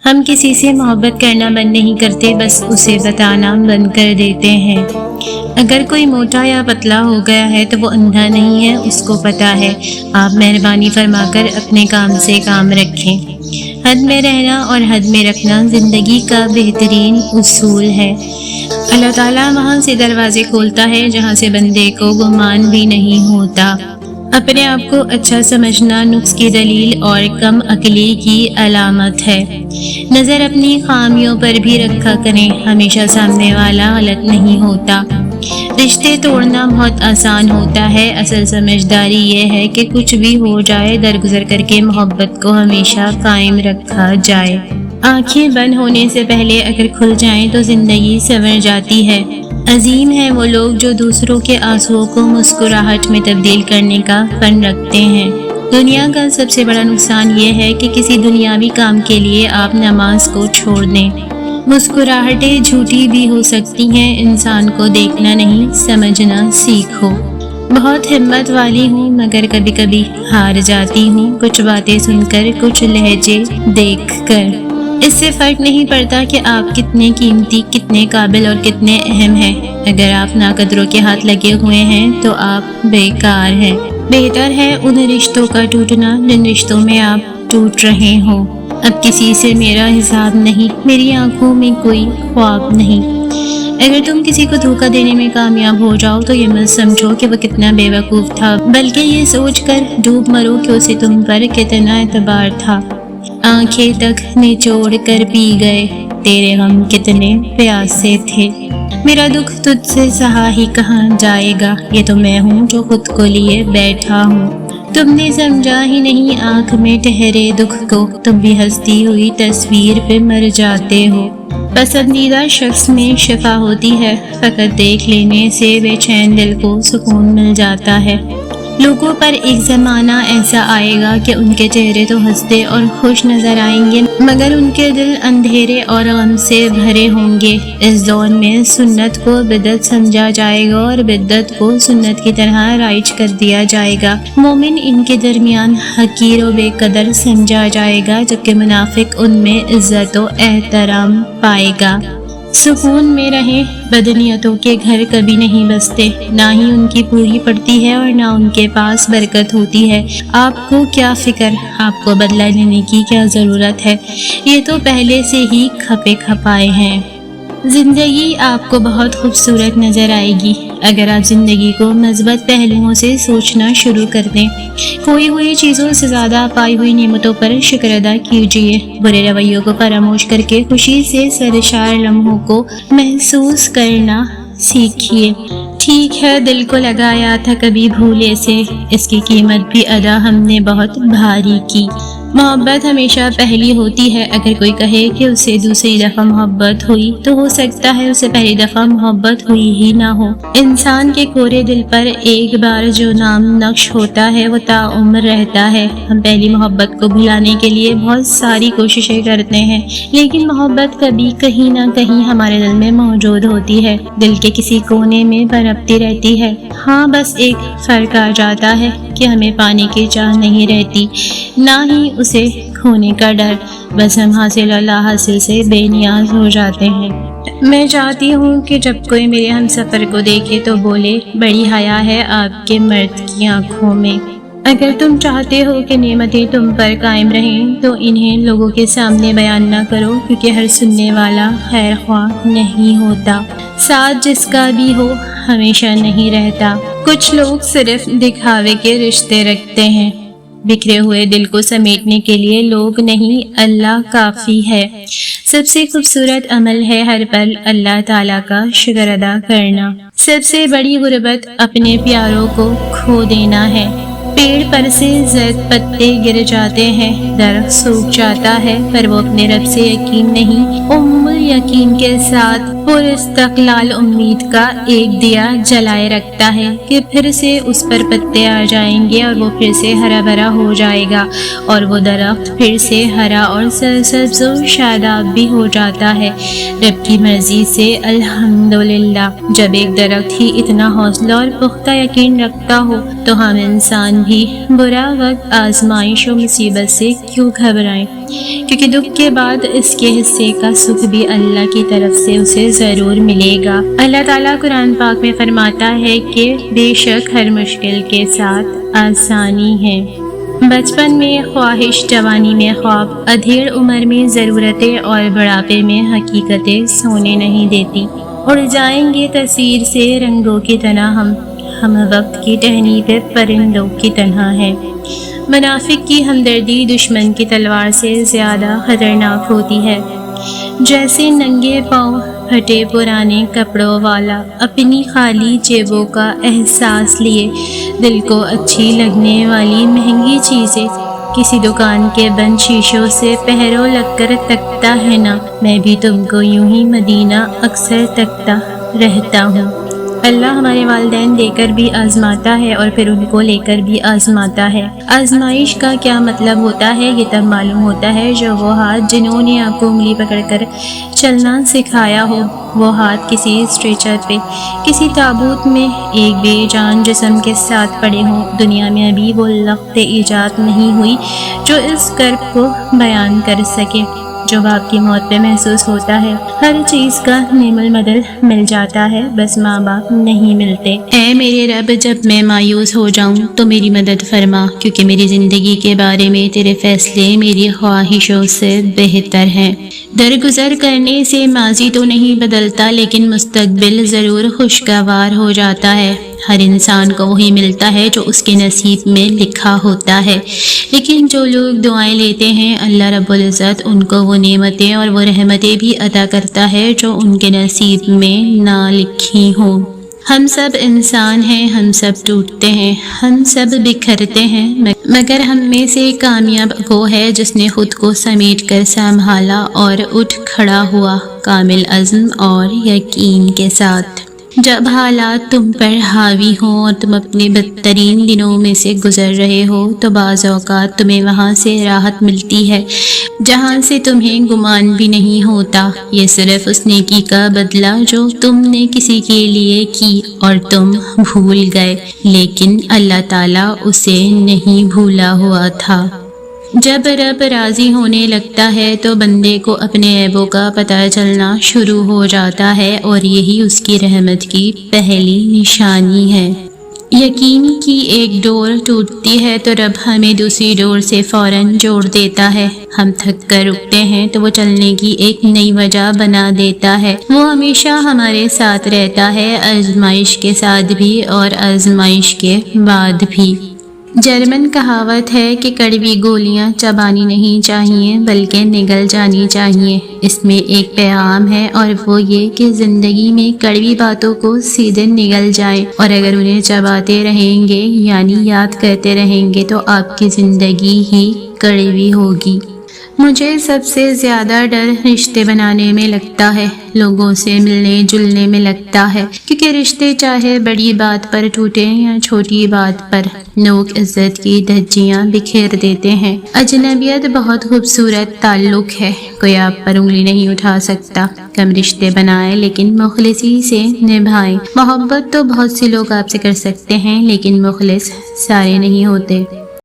ہم کسی سے محبت کرنا بند نہیں کرتے، بس اسے بتانا بند کر دیتے ہیں۔ اگر کوئی موٹا یا پتلا ہو گیا ہے تو وہ اندھا نہیں ہے، اس کو پتہ ہے۔ آپ مہربانی فرما کر اپنے کام سے کام رکھیں۔ حد میں رہنا اور حد میں رکھنا زندگی کا بہترین اصول ہے۔ اللہ تعالیٰ وہاں سے دروازے کھولتا ہے جہاں سے بندے کو گمان بھی نہیں ہوتا۔ اپنے آپ کو اچھا سمجھنا نقص کی دلیل اور کم عقلی کی علامت ہے۔ نظر اپنی خامیوں پر بھی رکھا کریں، ہمیشہ سامنے والا غلط نہیں ہوتا۔ رشتے توڑنا بہت آسان ہوتا ہے، اصل سمجھداری یہ ہے کہ کچھ بھی ہو جائے درگزر کر کے محبت کو ہمیشہ قائم رکھا جائے۔ آنکھیں بند ہونے سے پہلے اگر کھل جائیں تو زندگی سنور جاتی ہے۔ عظیم ہیں وہ لوگ جو دوسروں کے آنسوؤں کو مسکراہٹ میں تبدیل کرنے کا فن رکھتے ہیں۔ دنیا کا سب سے بڑا نقصان یہ ہے کہ کسی دنیاوی کام کے لیے آپ نماز کو چھوڑ دیں۔ مسکراہٹیں جھوٹی بھی ہو سکتی ہیں، انسان کو دیکھنا نہیں سمجھنا سیکھو۔ بہت ہمت والی ہوں مگر کبھی کبھی ہار جاتی ہوں، کچھ باتیں سن کر، کچھ لہجے دیکھ کر۔ اس سے فرق نہیں پڑتا کہ آپ کتنے قیمتی، کتنے قابل اور کتنے اہم ہیں۔ اگر آپ ناقدروں کے ہاتھ لگے ہوئے ہیں تو آپ بیکار ہیں۔ بہتر ہے ان رشتوں کا ٹوٹنا جن رشتوں میں آپ ٹوٹ رہے ہوں۔ اب کسی سے میرا حساب نہیں، میری آنکھوں میں کوئی خواب نہیں۔ اگر تم کسی کو دھوکہ دینے میں کامیاب ہو جاؤ تو یہ مت سمجھو کہ وہ کتنا بے وقوف تھا، بلکہ یہ سوچ کر ڈوب مرو کہ اسے تم پر کتنا اعتبار تھا۔ آنکھیں تک نچوڑ کر پی گئے، تیرے غم کتنے پیاسے تھے۔ میرا دکھ تجھ سے سہا ہی کہاں جائے گا، یہ تو میں ہوں جو خود کو لیے بیٹھا ہوں۔ تم نے سمجھا ہی نہیں آنکھ میں ٹھہرے دکھ کو، تم بھی ہنستی ہوئی تصویر پہ مر جاتے ہو۔ پسندیدہ شخص میں شفا ہوتی ہے، فقط دیکھ لینے سے بے چین دل کو سکون مل جاتا ہے۔ لوگوں پر ایک زمانہ ایسا آئے گا کہ ان کے چہرے تو ہنستے اور خوش نظر آئیں گے مگر ان کے دل اندھیرے اور غم سے بھرے ہوں گے۔ اس دور میں سنت کو بدعت سمجھا جائے گا اور بدعت کو سنت کی طرح رائج کر دیا جائے گا۔ مومن ان کے درمیان حقیر و بے قدر سمجھا جائے گا، جبکہ منافق ان میں عزت و احترام پائے گا۔ سکون میں رہیں، بدنیتوں کے گھر کبھی نہیں بستے، نہ ہی ان کی پوری پڑتی ہے اور نہ ان کے پاس برکت ہوتی ہے۔ آپ کو کیا فکر، آپ کو بدلہ لینے کی کیا ضرورت ہے، یہ تو پہلے سے ہی کھپے کھپائے ہیں۔ زندگی آپ کو بہت خوبصورت نظر آئے گی اگر آپ زندگی کو مثبت پہلوؤں سے سوچنا شروع کر دیں۔ کھوئی ہوئی چیزوں سے زیادہ پائی ہوئی نعمتوں پر شکر ادا کیجیے، برے رویوں کو فراموش کر کے خوشی سے سرشار لمحوں کو محسوس کرنا سیکھیے۔ ٹھیک ہے دل کو لگایا تھا کبھی بھولے سے، اس کی قیمت بھی ادا ہم نے بہت بھاری کی۔ محبت ہمیشہ پہلی ہوتی ہے، اگر کوئی کہے کہ اسے دوسری دفعہ محبت ہوئی تو ہو سکتا ہے اسے پہلی دفعہ محبت ہوئی ہی نہ ہو۔ انسان کے کورے دل پر ایک بار جو نام نقش ہوتا ہے وہ تعمر رہتا ہے۔ ہم پہلی محبت کو بھلانے کے لیے بہت ساری کوششیں کرتے ہیں، لیکن محبت کبھی کہیں نہ کہیں ہمارے دل میں موجود ہوتی ہے، دل کے کسی کونے میں پنپتی رہتی ہے۔ ہاں بس ایک فرق آ جاتا ہے کہ ہمیں پانے کی چاہ نہیں رہتی، نہ ہی اسے کھونے کا ڈر، بس ہم حاصل اور لا حاصل سے بے نیاز ہو جاتے ہیں۔ میں چاہتی ہوں کہ جب کوئی میرے ہم سفر کو دیکھے تو بولے بڑی حیا ہے آپ کے مرد کی آنکھوں میں۔ اگر تم چاہتے ہو کہ نعمتیں تم پر قائم رہیں تو انہیں لوگوں کے سامنے بیان نہ کرو، کیونکہ ہر سننے والا خیر خواہ نہیں ہوتا۔ ساتھ جس کا بھی ہو ہمیشہ نہیں رہتا۔ کچھ لوگ صرف دکھاوے کے رشتے رکھتے ہیں، بکھرے ہوئے دل کو سمیٹنے کے لیے لوگ نہیں اللہ کافی ہے۔ سب سے خوبصورت عمل ہے ہر پل اللہ تعالیٰ کا شکر ادا کرنا۔ سب سے بڑی غربت اپنے پیاروں کو کھو دینا ہے۔ پیڑ پر سے زرد پتے گر جاتے ہیں، درخت سوکھ جاتا ہے، پر وہ اپنے رب سے یقین نہیں۔ ام یقین کے ساتھ پر استقلال امید کا ایک دیا جلائے رکھتا ہے کہ پھر سے اس پر پتے آ جائیں گے اور وہ پھر سے ہرا بھرا ہو جائے گا اور وہ درخت پھر سے ہرا اور سرسبز و شاداب بھی ہو جاتا ہے رب کی مرضی سے۔ الحمدللہ۔ جب ایک درخت ہی اتنا حوصلہ اور پختہ یقین رکھتا ہو تو ہم انسان بھی برا وقت، آزمائش و مصیبت سے کیوں گھبرائیں، کیونکہ دکھ کے بعد اس کے حصے کا سکھ بھی اللہ کی طرف سے اسے ضرور ملے گا۔ اللہ تعالیٰ قرآن پاک میں فرماتا ہے کہ بے شک ہر مشکل کے ساتھ آسانی ہے۔ بچپن میں خواہش، جوانی میں خواب، ادھیڑ عمر میں ضرورتیں اور بڑھاپے میں حقیقتیں سونے نہیں دیتی۔ اڑ جائیں گے تصویر سے رنگوں کی طرح ہم وقت کی ٹہنی پہ پرندوں کی طرح ہیں۔ منافق کی ہمدردی دشمن کی تلوار سے زیادہ خطرناک ہوتی ہے۔ جیسے ننگے پاؤں پھٹے پرانے کپڑوں والا اپنی خالی جیبوں کا احساس لیے دل کو اچھی لگنے والی مہنگی چیزیں کسی دکان کے بند شیشوں سے پہرو لگ کر تکتا ہے نا، میں بھی تم کو یوں ہی مدینہ اکثر تکتا رہتا ہوں۔ اللہ ہمارے والدین دے کر بھی آزماتا ہے اور پھر ان کو لے کر بھی آزماتا ہے۔ آزمائش کا کیا مطلب ہوتا ہے یہ تب معلوم ہوتا ہے جو وہ ہاتھ جنہوں نے آپ کو انگلی پکڑ کر چلنا سکھایا ہو، وہ ہاتھ کسی اسٹریچر پہ، کسی تابوت میں ایک بے جان جسم کے ساتھ پڑے ہوں۔ دنیا میں ابھی وہ لغت ایجاد نہیں ہوئی جو اس کرب کو بیان کر سکے جو باپ کی موت پہ محسوس ہوتا ہے۔ ہر چیز کا نعم المدل مل جاتا ہے، بس ماں باپ نہیں ملتے۔ اے میرے رب، جب میں مایوس ہو جاؤں تو میری مدد فرما، کیونکہ میری زندگی کے بارے میں تیرے فیصلے میری خواہشوں سے بہتر ہیں۔ درگزر کرنے سے ماضی تو نہیں بدلتا، لیکن مستقبل ضرور خوشگوار ہو جاتا ہے۔ ہر انسان کو وہی ملتا ہے جو اس کے نصیب میں لکھا ہوتا ہے، لیکن جو لوگ دعائیں لیتے ہیں اللہ رب العزت ان کو وہ نعمتیں اور وہ رحمتیں بھی عطا کرتا ہے جو ان کے نصیب میں نہ لکھی ہوں۔ ہم سب انسان ہیں، ہم سب ٹوٹتے ہیں، ہم سب بکھرتے ہیں، مگر ہم میں سے کامیاب وہ ہے جس نے خود کو سمیٹ کر سنبھالا اور اٹھ کھڑا ہوا کامل عزم اور یقین کے ساتھ۔ جب حالات تم پر حاوی ہوں اور تم اپنے بدترین دنوں میں سے گزر رہے ہو تو بعض اوقات تمہیں وہاں سے راحت ملتی ہے جہاں سے تمہیں گمان بھی نہیں ہوتا۔ یہ صرف اس نیکی کا بدلہ جو تم نے کسی کے لیے کی اور تم بھول گئے، لیکن اللہ تعالیٰ اسے نہیں بھولا ہوا تھا۔ جب رب راضی ہونے لگتا ہے تو بندے کو اپنے عیبوں کا پتہ چلنا شروع ہو جاتا ہے اور یہی اس کی رحمت کی پہلی نشانی ہے۔ یقین کی ایک ڈور ٹوٹتی ہے تو رب ہمیں دوسری ڈور سے فوراً جوڑ دیتا ہے۔ ہم تھک کر رکتے ہیں تو وہ چلنے کی ایک نئی وجہ بنا دیتا ہے۔ وہ ہمیشہ ہمارے ساتھ رہتا ہے، آزمائش کے ساتھ بھی اور آزمائش کے بعد بھی۔ جرمن کہاوت ہے کہ کڑوی گولیاں چبانی نہیں چاہیے بلکہ نگل جانی چاہیے۔ اس میں ایک پیغام ہے اور وہ یہ کہ زندگی میں کڑوی باتوں کو سیدھے نگل جائیں، اور اگر انہیں چباتے رہیں گے یعنی یاد کرتے رہیں گے تو آپ کی زندگی ہی کڑوی ہوگی۔ مجھے سب سے زیادہ ڈر رشتے بنانے میں لگتا ہے، لوگوں سے ملنے جلنے میں لگتا ہے، کیونکہ رشتے چاہے بڑی بات پر ٹوٹیں یا چھوٹی بات پر، لوگ عزت کی دھجیاں بکھیر دیتے ہیں۔ اجنبیت بہت خوبصورت تعلق ہے، کوئی آپ پر انگلی نہیں اٹھا سکتا۔ کم رشتے بنائیں لیکن مخلصی سے نبھائیں۔ محبت تو بہت سے لوگ آپ سے کر سکتے ہیں لیکن مخلص سارے نہیں ہوتے۔